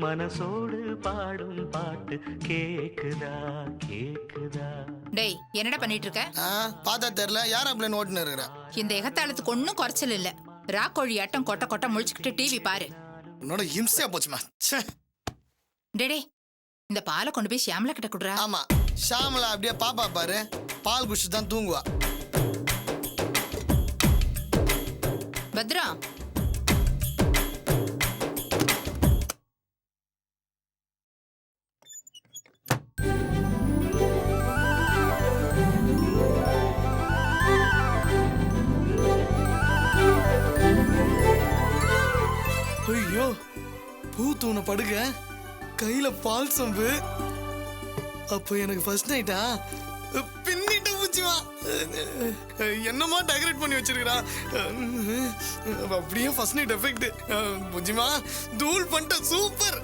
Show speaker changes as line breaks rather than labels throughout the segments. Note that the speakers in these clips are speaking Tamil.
மனசோடு பாடும் பாட்டு கேக்குதா கேக்குதா.
டேய் என்னடா பண்ணிட்டு இருக்க?
பார்த்தா தெரியல, யார் அப்படின்னு ஓட்டுன்னு இருக்கிற?
இந்த எகத்தாளத்துக்கு ஒன்னும் குறைச்சல் இல்ல. ராக்கோழி ஆட்டம் கொட்ட கொட்ட முழிச்சுக்கிட்டு டிவி பாரு.
உன்னோட ஹிம்சையா போச்சுமா.
டேடே இந்த பாலை கொண்டு போய் ஷியாமலா கிட்ட குடுறா.
ஆமா, ஷாமலா அப்படியே பாப்பா பாரு, பால் குடிச்சு தான் தூங்குவா.
பத்ரா
ஐயோ, பூ தூண படுக, கையில பால் சொம்பு. அப்போ எனக்கு ஃபர்ஸ்ட் நைட்டா? பின்னிட்ட பூச்சிமா, என்னமா டெக்கரேட் பண்ணி வச்சிருக்கா. அப்படியே ஃபர்ஸ்ட் நைட் எஃபெக்ட். பூச்சிமா தூள் பண்ணிட்ட, சூப்பர்.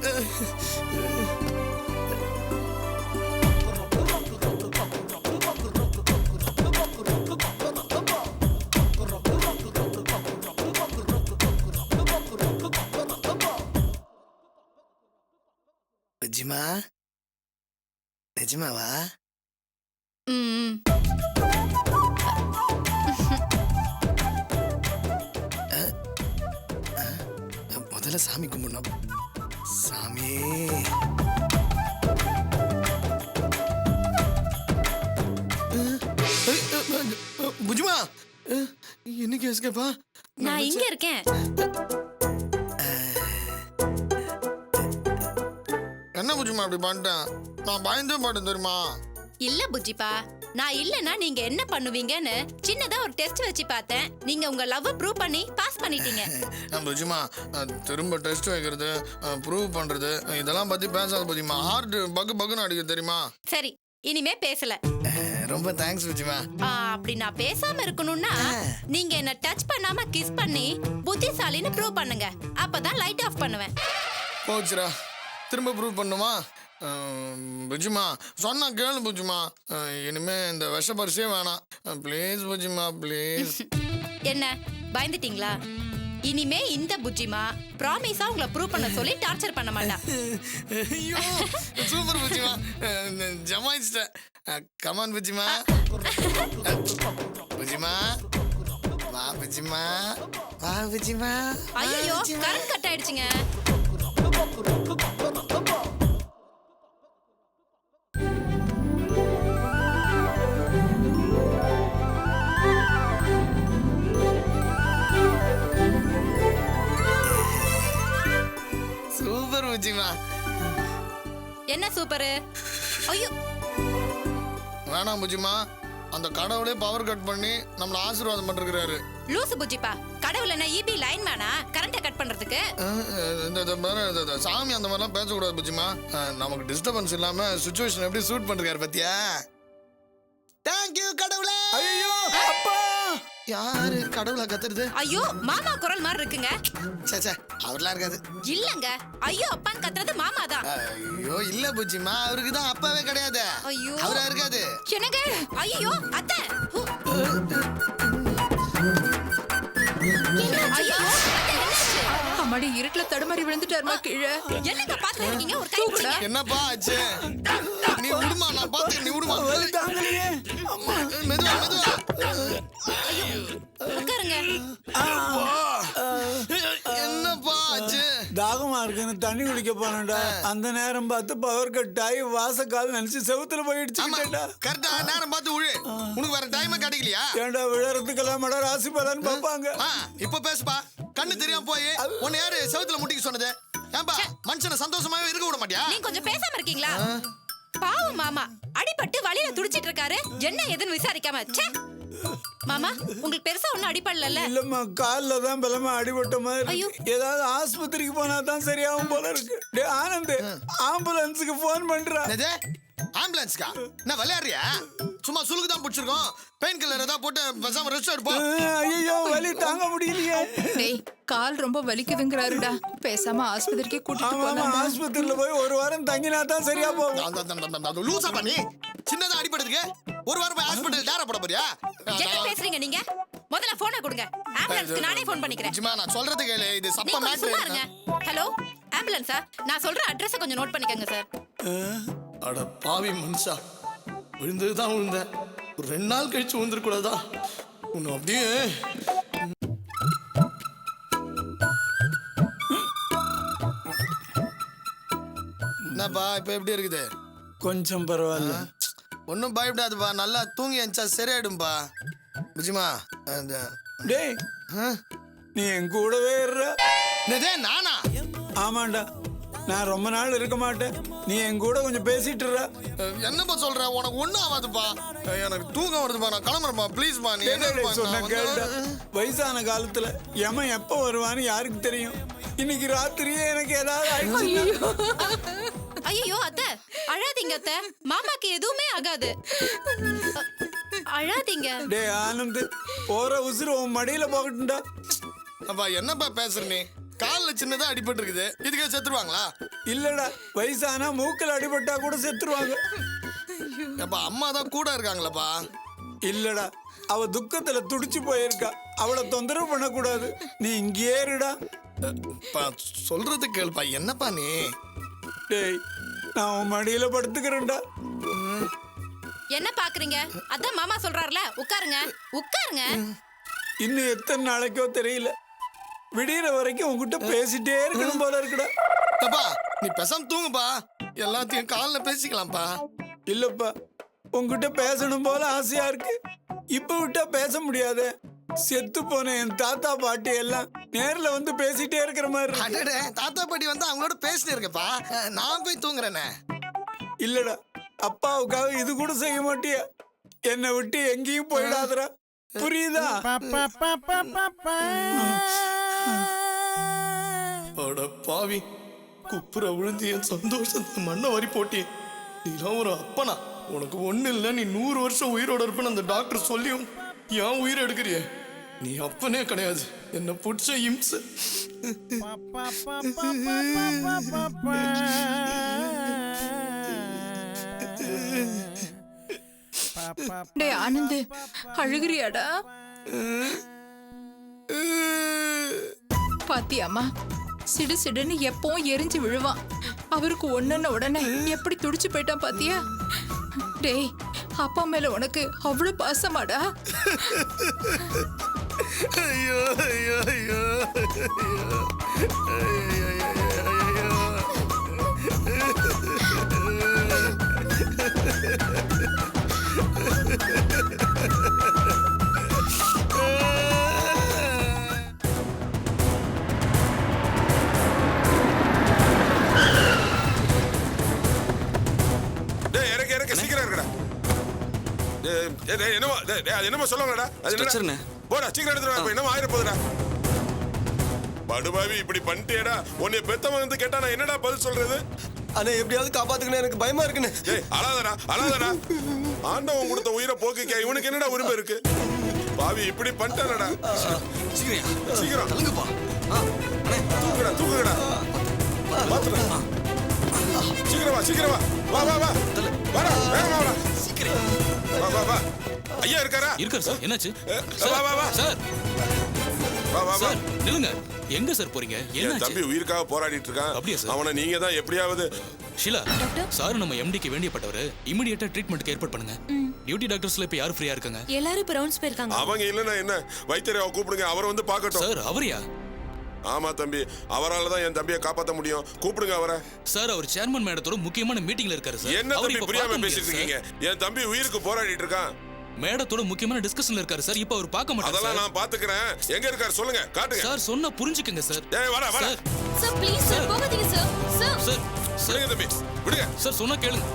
நிஜமா? நிஜமாவா? முதல்ல சாமி கும்பிடணும். சாமி புஜ்மா, என்ன கேஸ்கப்பா?
நான் இங்க இருக்கேன்.
என்ன புஜ்மா அப்படி பண்ணிட்டேன்? நான் பயந்தே மாட்டேன் தெரியுமா?
இல்ல புஜிப்பா, நான் இல்லனா நீங்க என்ன பண்ணுவீங்கன்னு சின்னதா ஒரு டெஸ்ட் வச்சு பார்த்தேன். நீங்க உங்க லவ் ப்ரூவ் பண்ணி பாஸ் பண்ணிட்டீங்க.
புஜ்மா, திரும்ப டெஸ்ட் வைக்கிறது, ப்ரூவ் பண்றது, இதெல்லாம் பத்தி பேசாத புஜ்மா. ஹார்ட் பக்குன்னு அடிக்குது தெரியுமா?
சரி, இனிமே பேசல.
ரொம்ப தேங்க்ஸ் புஜ்மா.
அப்படி நான் பேசாம இருக்கணும்னா நீங்க என்ன டச் பண்ணாம கிஸ் பண்ணி புத்திசாலின்னு ப்ரூவ் பண்ணுங்க. அப்பதான் லைட் ஆஃப் பண்ணுவேன்.
போச்சுரா, திரும்ப ப்ரூவ் பண்ணுமா? புஜ்மா சொன்னா கேளு புஜ்மா, இனிமே இந்த விஷ பரிசே வேணாம் ப்ளீஸ் புஜ்மா, ப்ளீஸ்.
என்ன பயந்துட்டீங்களா? இனிமே இந்த புஜ்ஜிமா ப்ராமிஸா உங்களை ப்ரூவ் பண்ண சொல்லி டார்ச்சர் பண்ண மாட்டா.
ஐயோ சூப்பர் புஜ்மா, ஜமாயிச்சிட்ட. கமான் புஜ்மா. புஜ்மா வா, புஜ்மா வா, புஜ்மா.
ஐயோ கரண்ட் கட் ஆயிடுச்சுங்க.
சூப்பர் புஜ்மா.
என்ன சூப்பர்? ஐயோ
வேணாம் புஜ்மா, அந்த கடவுளே பவர் கட் பண்ணி நம்மள ஆசீர்வாதம் பண்ணிருக்காரு.
லூசு புஜிப்பா, கடவுள் என்ன ஈபி லைன் மேனா கரண்ட கட் பண்றதுக்கு?
இந்த சாமி அந்த மாதிரிலாம் பேசக்கூடாது புஜ்மா. நமக்கு டிஸ்டர்பன்ஸ் இல்லாம சிச்சுவேஷன் எப்படி சூட் பண்ணிருக்காரு பத்தியா? தேங்க்யூ கடவுளே. ஐயோ அப்பா, யாரு கடவுளா கத்துறது?
ஐயோ மாமா குரல் மாதிரி இருக்குங்க.
சே அவர்லாம் இருக்காது.
இல்லங்க, ஐயோ அப்பான்னு கத்துறது மாமா தான்.
ஐயோ இல்ல புஜ்மா, அவருக்கு தான் அப்பாவே கிடையாது.
ஐயோ
அவரா இருக்காது.
என்னங்க? ஐயோ அத்தை. ஐயோ
அம்மாடி இருட்டுல தடுமாறி விழுந்துட்டாருமா கீழே.
என்னங்க பாத்துட்டு இருக்கீங்க? ஒரு கை பிடிங்க.
என்னப்பா ஆச்சு? நீ விடுமா, நான் பாத்து. நீ விடுமா, மெதுவா மெதுவா.
உட்காருங்க.
என்னப்பா ஆச்சு?
தாகமா இருக்குன்னு தண்ணி குடிக்க போனேன்டா. அந்த நேரம் பார்த்து பவர் கட் ஆகி வாசக்கால் நினைச்சு செவுத்துல போயிடுச்சு.
கரெக்டா நேரம் பார்த்து விழு. உனக்கு வேற டைமே கிடைக்கலையா?
ஏன்டா விழறதுக்கெல்லாம் மட ராசி பலன்னு பார்ப்பாங்க.
இப்ப பேசுப்பா. கண்ணு தெரியாம போய் உன்னை யாரு செவுத்துல முட்டிக்க சொன்னது? ஏன்பா மனுஷனை சந்தோஷமாவே இருக்க விட மாட்டியா?
நீங்க கொஞ்சம் பேசாம இருக்கீங்களா? பாவம் மாமா அடிபட்டு வலியில துடிச்சிட்டு இருக்காரு. என்ன ஏதுன்னு விசாரிக்காம. மாமா உங்களுக்கு பெருசா ஒண்ணும் அடிபடல?
இல்லம்மா, கால்ல தான் பலமா அடிபட்ட மாதிரி. ஏதாவது ஆஸ்பத்திரிக்கு போனா தான் சரியாகும் போல இருக்கு. டே ஆனந்த், ஆம்புலன்ஸுக்கு போன் பண்றா.
ஆம்புலன்ஸ்க்கா? என்ன விளையாடுறியா? சும்மா சுளுக்கு தான் பிடிச்சிருக்கோம். பெயின் கில்லர் ஏதாவது போட்டு பேசாம ரெஸ்ட் எடுப்போம்.
ஐயோ வலி தாங்க முடியலையே.
டேய் கால் ரொம்ப வலிக்குதுங்கறாருடா. பேசாம ஆஸ்பத்திரிக்கு கூட்டிட்டு போலாம்.
ஆஸ்பத்திரியில போய் ஒரு வாரம் தங்கினா தான் சரியா போகும்.
அந்த லூசா பண்ணி சின்னதா அடிபடுறதுக்கு ஒரு வாரம் போய் ஹாஸ்பிடல் டேரா போட போறியா?
என்ன பேசுறீங்க நீங்க? முதல்ல போனை கொடுங்க. ஆம்புலன்ஸ்க்கு நானே ஃபோன் பண்ணிக்கிறேன்.
ஜிமா நான் சொல்றது கேளு, இது சப்ப மேட்டர்.
ஹலோ ஆம்புலன்ஸா? நான் சொல்ற அட்ரஸ் கொஞ்சம் நோட் பண்ணிக்கங்க சார்.
அட பாவி மனுஷா, விழுந்ததுதான் விழுந்த, ஒரு 2 நாள் கழிச்சு விழுந்துருக்கூடாதா உன்னை அப்படியே. என்னப்பா இப்ப எப்படி இருக்குது?
கொஞ்சம் பரவாயில்ல.
ஒன்றும் பயப்படாதுப்பா, நல்லா தூங்கி அனுச்சா சரியாயிடும்பா. புஜிமா
டேய் நீ என் கூடவே இருற.
நானா?
ஆமாண்டா, நான் ரொம்ப நாள் இருக்க மாட்டேன். நீ என் கூட கொஞ்சம் பேசிட்டு இருற.
என்னப்பா சொல்ற? உனக்கு ஒண்ணும் ஆகாதுப்பா, எனக்கு தூக்கம் வருதுப்பா, நான் கிளம்புறேன்ப்பா. ப்ளீஸ்ப்பா நீ
சொன்ன கேட்டா. வயசான காலத்துல எமன் எப்ப வருவான்னு யாருக்கு தெரியும்? இன்னைக்கு ராத்திரியே எனக்கு ஏதாவது ஆயிடுச்சு.
ஐயோ அத்தை, அழாதீங்க அத்தை, மாமாக்கு எதுவுமே ஆகாது. அழாதீங்க.
டே ஆனந்த், போற உசுறு உன் மடியில போகட்டும்டா.
அப்பா என்னப்பா பேசுற நீ? காலில் சின்னதா அடிபட்டு இருக்குது, இதுக்கே செத்துருவாங்களா?
இல்லடா, வயசானா மூக்கில் அடிபட்டா கூட செத்துருவாங்க.
அப்பா அம்மா தான் கூட இருக்காங்களப்பா.
இல்லடா, அவ துக்கத்துல துடிச்சு போயிருக்கா. அவளை தொந்தரவு பண்ணக்கூடாது. நீ இங்கே இருடா.
சொல்றது கேளுப்பா. என்னப்பா நீ?
டேய் நான் உன் மடியில படுத்துக்கிறேன்டா.
என்ன பாக்குறீங்க? அதான் மாமா சொல்றாருல, உட்காருங்க உட்காருங்க.
இன்னும் எத்தனை நாளைக்கோ தெரியல, விடியற வரைக்கும் உங்ககிட்ட பேசிட்டே இருக்கணும் போல இருக்குடா.
அப்பா நீ பேசாம தூங்குப்பா, எல்லாத்தையும் காலில் பேசிக்கலாம்ப்பா.
இல்லப்பா, உங்ககிட்ட பேசணும் போல ஆசையா இருக்கு. இப்ப விட்டா பேச முடியாது. செத்து போன என் தாத்தா பாட்டி எல்லாம் நேர்ல வந்து பேசிட்டே இருக்கிற மாதிரி இருக்கு.
அடடே, தாத்தா பாட்டி வந்து அவங்களோட பேசிட்டு இருக்கப்பா, நான் போய் தூங்குறேனே.
இல்லடா, அப்பாவுக்காக இது கூட செய்ய மாட்டியா? என்னை விட்டு எங்கேயும் போயிடாதடா, புரியுதா?
அட பாவி, குப்புற விழுந்து என் சந்தோஷத்தை மண்ணை வாரி போட்டி. நீலாம் ஒரு அப்பனா? உனக்கு ஒண்ணு இல்லை, நீ 100 வருஷம் உயிரோட இருப்பேன்னு அந்த டாக்டர் சொல்லியும் ஏன் உயிரை எடுக்கிறிய? நீ அப்பனே கிடையாது, என்ன பிடிச்ச இம்ச.
டே ஆனந்த், அழுகிறியாடா? பாத்தியாமா, சிடு சிடுன்னு எப்பவும் எரிஞ்சு விழுவான். அவருக்கு ஒண்ணுன்னு உடனே எப்படி துடிச்சு போயிட்டான் பாத்தியா? டேய், அப்பா மேல உனக்கு அவ்வளவு பாசமாடா?
ஐயோ ஐயோ ஐயோ
என்னமா சொல்லுவாங்கடா? போடா சீக்கிரம் எடுத்துட்டு என்னமா ஆயிரம் போதுடா. படுபாவி இப்படி பண்ணிட்டேடா. உன்னை பெத்தவன் வந்து கேட்டா நான் என்னடா பதில் சொல்றது?
அண்ணே எப்படியாவது காப்பாத்துக்கணும், எனக்கு பயமா இருக்குன்னு.
ஏய் அழாதடா அழாதடா. ஆண்டவன் கொடுத்த உயிரை போக்கிக்க இவனுக்கு என்னடா உரிமை இருக்கு? பாவி இப்படி பண்ணிட்டானடா. சீக்கிரம்
தள்ளுங்கப்பா.
தூக்குடா தூக்குடா. சீக்கிரம் வா வா வா வாடா வேகமா வாடா.
சீக்கிரம்
வா வா வா. ஐயா இருக்காரா?
இருக்காரு சார். என்னாச்சு?
வா வா வா
சார்
வா வா வா.
சார் நில்லுங்க. எங்க சார் போறீங்க?
என் தம்பி உயிருக்காக போராடிட்டு இருக்கான்.
அப்படியே சார்.
அவனை நீங்க தான் எப்படியாவது.
ஷீலா சார், நம்ம எம்டிக்கு வேண்டியப்பட்டவர். இமிடியேட்டா ட்ரீட்மெண்ட்க்கு ஏற்பாடு பண்ணுங்க. டியூட்டி டாக்டர்ஸ்ல இப்ப யார் ஃப்ரீயா இருக்காங்க?
எல்லாரும் இப்ப ரவுண்ட்ஸ் போயிருக்காங்க.
அவங்க இல்லன்னா என்ன, வைத்தியரை கூப்பிடுங்க, அவரை வந்து பார்க்கட்டும்.
சார் அவரையா?
ஆமா தம்பி, அவரால தான் என் தம்பியை காப்பாற்ற முடியும். கூப்பிடுங்க அவரை.
சார் அவர் சேர்மன் மேடத்தோட முக்கியமான மீட்டிங்ல இருக்காரு சார்.
என்ன தம்பி புரியாம பேசிட்டு இருக்கீங்க? என் தம்பி உயிருக்கு போராடிட்டு இருக்கான்.
மேடத்தோட முக்கியமான டிஸ்கஷன்ல இருக்காரு சார். இப்ப அவர் பார்க்க மாட்டாரு.
அதெல்லாம் நான் பாத்துக்கிறேன். எங்க இருக்காரு சொல்லுங்க, காட்டுங்க.
சார் சொன்னா புரிஞ்சுக்கங்க சார்.
ஏய் வாடா வாடா.
சார் ப்ளீஸ் சார், போகாதீங்க சார். சார்
சார்
சொல்லுங்க தம்பி, விடுங்க.
சார் சொன்னா கேளுங்க.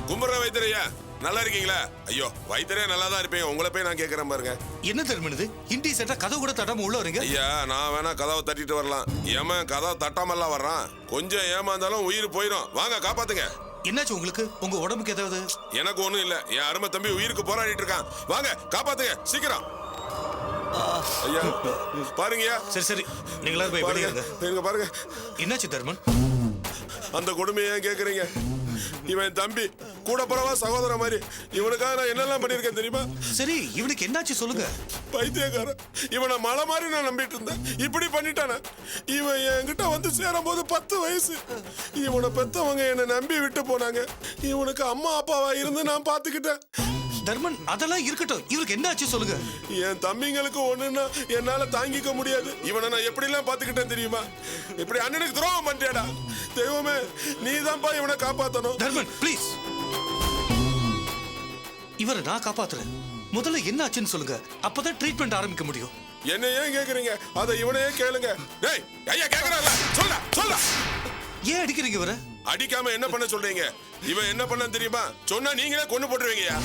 கும்புற வைத்தியரையா, நல்லா இருக்கீங்களா? ஐயோ வைத்தியரே நல்லா தான் இருப்பீங்க. உங்களை போய் நான் கேட்கறேன் பாருங்க.
என்ன தெரியுது? ஹிந்தி செட்டா கதவு கூட தட்டாம உள்ள வரீங்க.
ஐயா நான் வேணா கதவை தட்டிட்டு வரலாம். ஏமா கதவை தட்டாமல்லாம் வர்றான். கொஞ்சம் ஏமாந்தாலும் உயிர் போயிடும். வாங்க காப்பாத்துங்க.
என்னாச்சு உங்களுக்கு? உங்க உடம்புக்கு ஏதாவது?
எனக்கு ஒண்ணும் இல்ல. என் அருமை தம்பி உயிருக்கு போராடிட்டு இருக்கான். வாங்க காப்பாத்துங்க சீக்கிரம். ஐயா பாருங்கய்யா.
சரி சரி, நீங்களா போய்
பாருங்க
வெளியே
பாருங்க.
என்னாச்சு தர்மன்?
அந்த கொடுமையை ஏன் கேக்குறீங்க? இவன் தம்பி கூட பிறவா சகோதர மாதிரி. இவனுக்காக நான் என்னெல்லாம் பண்ணிருக்கேன் தெரியுமா?
சரி, இவனுக்கு என்னாச்சு சொல்லுங்க.
பைத்தியக்காரன். இவனை மலை மாதிரி நான் நம்பிட்டு இருந்தேன். இப்படி பண்ணிட்டானே. இவன் என்கிட்ட வந்து சேரும் போது 10 வயசு. இவனை பெத்தவங்க என்னை நம்பி விட்டு போனாங்க. இவனுக்கு அம்மா அப்பாவா இருந்து நான் பாத்துக்கிட்டேன்.
தர்மன் அதெல்லாம் இருக்கட்டும், இவருக்கு என்ன ஆச்சு சொல்லுங்க.
என் தம்பிங்களுக்கு ஒண்ணுன்னா என்னால தாங்கிக்க முடியாது. இவனை நான் எப்படி எல்லாம் பாத்துக்கிட்டேன் தெரியுமா? இப்படி அண்ணனுக்கு துரோகம் பண்ணிட்டேடா. தெய்வமே, நீதான்ப்பா இவனை காப்பாத்தணும்.
தர்மன் ப்ளீஸ், இவரை நான் காப்பாத்துறேன். முதல்ல என்ன ஆச்சுன்னு சொல்லுங்க, அப்பதான் ட்ரீட்மெண்ட் ஆரம்பிக்க முடியும்.
என்ன ஏன் கேக்குறீங்க? அதை இவனையே கேளுங்க. டேய் ஐயா கேக்குறான்ல, சொல்ல.
ஏன் அடிக்கிறீங்க இவரை?
அடிக்காம என்ன பண்ண சொல்றீங்க? இவன் என்ன பண்ண தெரியுமா? சொன்னா நீங்களே கொண்டு போட்டுருவீங்கயா.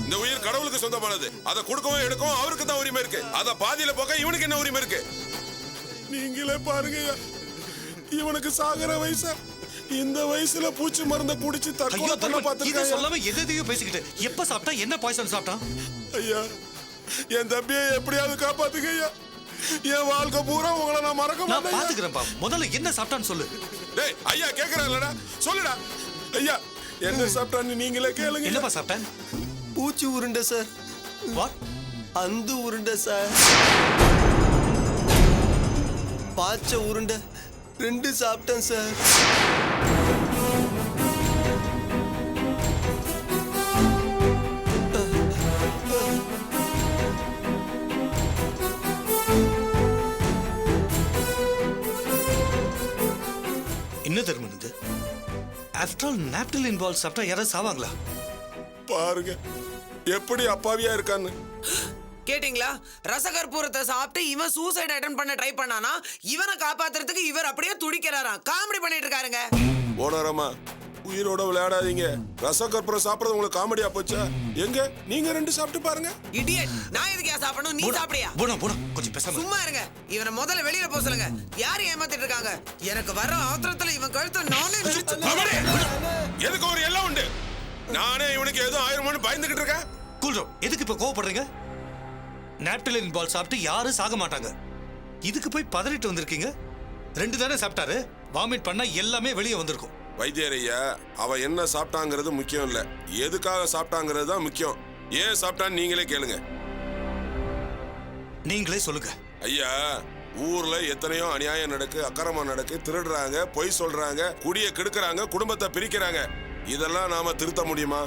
இந்த உயிர் கடவுளுக்கு சொந்தமானது. அதை கொடுக்கவும் எடுக்கவும் அவருக்கு தான் உரிமை இருக்கு. அத பாதியில போக இவனுக்கு என்ன உரிமை இருக்கு? நீங்களே பாருங்கய்யா, இவனுக்கு சாகர வயசா? இந்த வயசுல பூச்சி மருந்த குடிச்சு தற்கொலை பண்ண பாத்துருக்கேன்.
சொல்லாம எதையோ பேசிக்கிட்டு எப்ப சாப்பிட்டா என்ன பாய்சன் சாப்பிட்டான்?
ஐயா, என் தம்பியை எப்படியாவது காப்பாத்துங்க ஐயா. என் வாழ்க்கை பூரா உங்களை நான் மறக்க
நான்
மாட்டேன்.
பாத்துக்கிறேன்ப்பா. முதல்ல என்ன சாப்பிட்டான்னு சொல்லு.
டேய் ஐயா கேக்குறான்லடா, சொல்லுடா. ஐயா என்ன சாப்பிட்டான்னு நீங்களே கேளுங்க.
என்னப்பா சாப்பிட்டேன்?
பூச்சி உருண்டை சார்.
வாட்?
அந்து உருண்டை சார். பாச்ச உருண்டை 2 சாப்பிட்டேன் சார்.
என்ன தர்மன் இது? ஆஃப்டர் ஆல் நாப்டிலின் பால் சாப்பிட்டா யாராவது சாவாங்களா?
பாருங்க எப்படி அப்பாவியா இருக்கான்னு.
கேட்டிங்களா? ரசகற்பூரத்தை சாப்பிட்டு இவன் சூசைட் அட்டன் பண்ண ட்ரை பண்ணானா, இவனை காப்பாத்துறதுக்கு இவர் அப்படியே துடிக்கிறாராம். காமெடி பண்ணிட்டு இருக்காருங்க.
ஓனரம்மா, உயிரோட விளையாடாதீங்க. ரசகற்பூரம் சாப்பிடுறது உங்களுக்கு காமெடியா போச்சா? எங்க நீங்க 2 சாப்பிட்டு பாருங்க.
இடியட், நான் எதுக்கு சாப்பிடணும்? நீ சாப்பிடியா?
போடா கொஞ்சம் பேசாம
சும்மா இருங்க. இவனை முதல்ல வெளியில போக சொல்லுங்க. யாரு ஏமாத்திட்டு இருக்காங்க? எனக்கு வர ஆத்திரத்துல இவன் கழுத்தை நானே
எதுக்கு ஒரு எல்லாம் உண்டு. நானே இவனுக்கு எதுவும் ஆயிருமோன்னு பயந்துகிட்டு இருக்கேன்.
கூல்ரோ, எதுக்கு இப்ப கோவப்படுறீங்க? நாப்டிலின் பால் சாப்பிட்டு யாரும் சாக மாட்டாங்க. இதுக்கு போய் பதறிட்டு வந்திருக்கீங்க. 2 தானே சாப்பிட்டாரு. வாமிட் பண்ணா எல்லாமே வெளியே வந்திருக்கும்.
வைத்தியரையா, அவ என்ன சாப்பிட்டாங்கிறது முக்கியம் இல்ல, எதுக்காக சாப்பிட்டாங்கிறது தான் முக்கியம். ஏன் சாப்பிட்டான்னு நீங்களே கேளுங்க.
நீங்களே சொல்லுங்க.
ஐயா, ஊர்ல எத்தனையோ அநியாயம் நடக்கு, அக்கிரமம் நடக்கு, திருடுறாங்க, பொய் சொல்றாங்க, குடிய கெடுக்கிறாங்க, குடும்பத்தை பிரிக்கிறாங்க. இதெல்லாம் நாம திருத்த முடியுமா?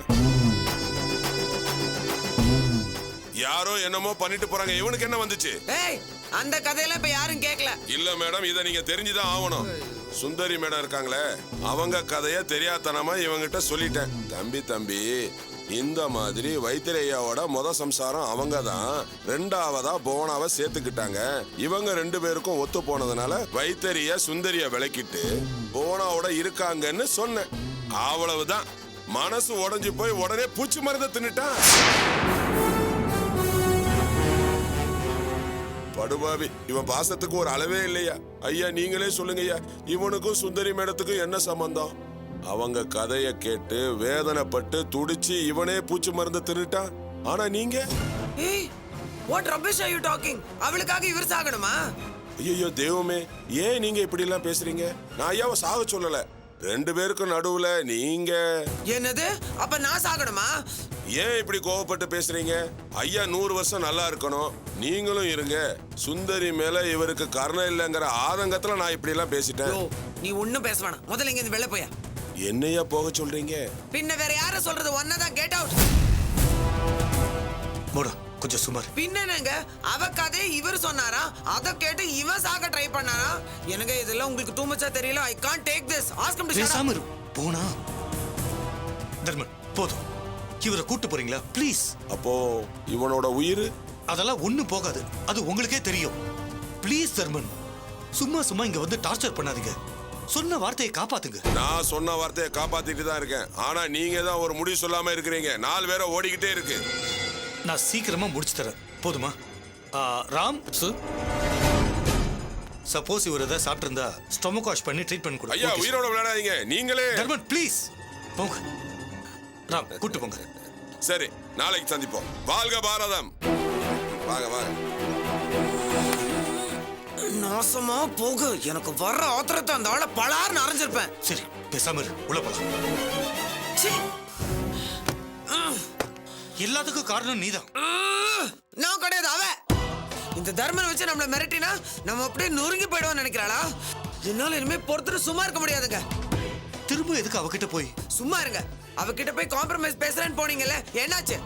யாரோ என்னமோ பண்ணிட்டு போறாங்க. இவனுக்கு என்ன வந்துச்சு?
ஏய், அந்த கதையெல்லாம் இப்ப யாரும் கேட்கல.
இல்ல மேடம், இத நீங்க தெரிஞ்சுதான் ஆகணும். சுந்தரி மேடம் இருக்காங்களே, அவங்க கதைய தெரியாதனமா இவங்கிட்ட சொல்லிட்டேன். தம்பி இந்த மாதிரி வைத்திரையாவோட முத சம்சாரம் அவங்க தான் 2ஆவதா போனாவை சேர்த்துக்கிட்டாங்க. இவங்க 2 பேருக்கும் ஒத்து போனதுனால வைத்திரிய சுந்தரிய விளக்கிட்டு போனாவோட இருக்காங்கன்னு சொன்னேன். அவ்வளவுதான். மனசு உடைஞ்சு போய் உடனே பூச்சி மருந்த தின்னுட்டான். படுபாவி, இவன் பாசத்துக்கு ஒரு அளவே இல்லையா? ஐயா நீங்களே சொல்லுங்க ஐயா, இவனுக்கும் சுந்தரி மேடத்துக்கும் என்ன சம்பந்தம்? அவங்க கதைய கேட்டு வேதனைப்பட்டு துடிச்சு இவனே பூச்சி மருந்து தின்னுட்டான். ஆனா நீங்க
ஏய், what rubbish are you talking? அவளுக்காக இவர் சாகணுமா?
ஐயோ தெய்வமே, ஏன் நீங்க இப்படி எல்லாம் பேசுறீங்க? நான் ஐயாவை சாக சொல்லல. 2 பேருக்கும் நடுவுல நீங்க
என்னது? அப்ப நான் சாகணுமா?
ஏன் இப்படி கோவப்பட்டு பேசுறீங்க? ஐயா 100 வருஷம் நல்லா இருக்கணும், நீங்களும் இருங்க. சுந்தரி மேல இவருக்கு கருணை இல்லைங்கிற ஆதங்கத்துல நான் இப்படி எல்லாம் பேசிட்டேன்.
நீ ஒண்ணும் பேச வேணாம். முதல்ல இங்க இருந்து வெளில போயா.
என்னையா போக சொல்றீங்க?
பின்ன வேற யார சொல்றது? ஒன்னதான் கெட் அவுட்.
போடா கொஞ்சம் சுமார்.
பின்னங்க அவ கதை இவர் சொன்னாரா, அத கேட்டு இவன் சாக ட்ரை பண்ணாரா? எனக்கு இதெல்லாம் உங்களுக்கு too much தெரியல. I can't take this. Ask him to shut
பேசாம
up.
இரு. போனா தர்மன் போதும். இவரை கூட்டு போறீங்களா ப்ளீஸ்?
அப்போ இவனோட உயிர்
அதெல்லாம் ஒண்ணு போகாது, அது உங்களுக்கே தெரியும். ப்ளீஸ் தர்மன், சும்மா இங்க வந்து டார்ச்சர் பண்ணாதீங்க. சொன்ன வார்த்தையை காப்பாத்துங்க.
நான் சொன்ன வார்த்தையை காப்பாத்திட்டு தான் இருக்கேன். ஆனா நீங்க தான் ஒரு முடிவு சொல்லாம இருக்கிறீங்க. 4 பேரை ஓடிக்கிட்டே இருக்கு.
நான் சீக்கிரமா முடிச்சு தரேன், போதுமா? ராம் சார், சப்போஸ் இவர் ஏதாவது சாப்பிட்டு இருந்தா ஸ்டொமக் வாஷ் பண்ணி ட்ரீட்மெண்ட் கொடு.
ஐயா உயிரோட விளையாடாதீங்க நீங்களே.
தர்மன் ப்ளீஸ் போங்க. ராம் கூட்டு போங்க.
சரி, நாளைக்கு சந்திப்போம். வாழ்க பாரதம். வாங்க வாங்க.
நாசமா போக. எனக்கு வர்ற ஆத்திரத்தை அந்த ஆளை பலார்னு அரைஞ்சிருப்பேன்.
சரி பேசாம இரு, உள்ள போலாம்.
சீ.
எல்லாத்துக்கும் காரணம் நீதான்.
நான் கிடையாது, அவ. இந்த தர்மன் வச்சு நம்மள மிரட்டினா நம்ம அப்படியே நொறுங்கி போயிடுவோம் நினைக்கிறாளா? என்னால இனிமே பொறுத்துட்டு சும்மா இருக்க முடியாதுங்க.
திரும்ப எதுக்கு அவகிட்ட போய்?
சும்மா இருங்க. அவகிட்ட போய் காம்ப்ரமைஸ் பேசுறேன்னு போனீங்கல்ல, என்னாச்சு?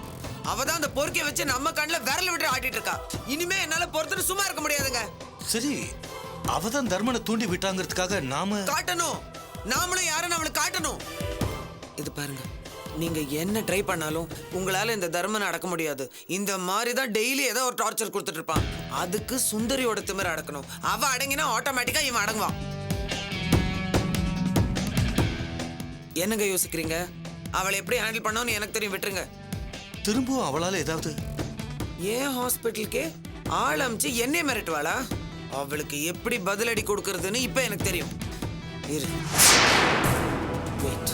அவதான் அந்த பொறுக்கிய வச்சு நம்ம கண்ணுல விரல் விட்டு ஆட்டிட்டு இருக்கா. இனிமே என்னால பொறுத்துட்டு சும்மா இருக்க முடியாதுங்க.
சரி, அவதான் தர்மனை தூண்டி விட்டாங்கிறதுக்காக நாம
காட்டணும். நாமளும் யாரும் நம்மளுக்கு காட்டணும். இது பாருங்க, நீங்க என்ன ட்ரை பண்ணாலும் உங்களால இந்த தர்மனை அடக்க முடியாது. இந்த மாதிரி தான் டெய்லி ஏதோ ஒரு டார்ச்சர் கொடுத்துட்டு இருப்பான். அதுக்கு சுந்தரியோட திமிர அடக்கணும். அவ அடங்கினா ஆட்டோமேட்டிக்கா இவன் அடங்குவான். என்னங்க யோசிக்கிறீங்க? அவளை எப்படி ஹேண்டில் பண்ணணும்னு எனக்கு தெரியும், விட்டுருங்க.
திரும்பவும் அவளால ஏதாவது
ஏன் ஹாஸ்பிட்டலுக்கே ஆள் அமிச்சு என்னைய மிரட்டுவாளா? அவளுக்கு எப்படி பதிலடி கொடுக்கறதுன்னு இப்ப எனக்கு தெரியும். இரு. Wait.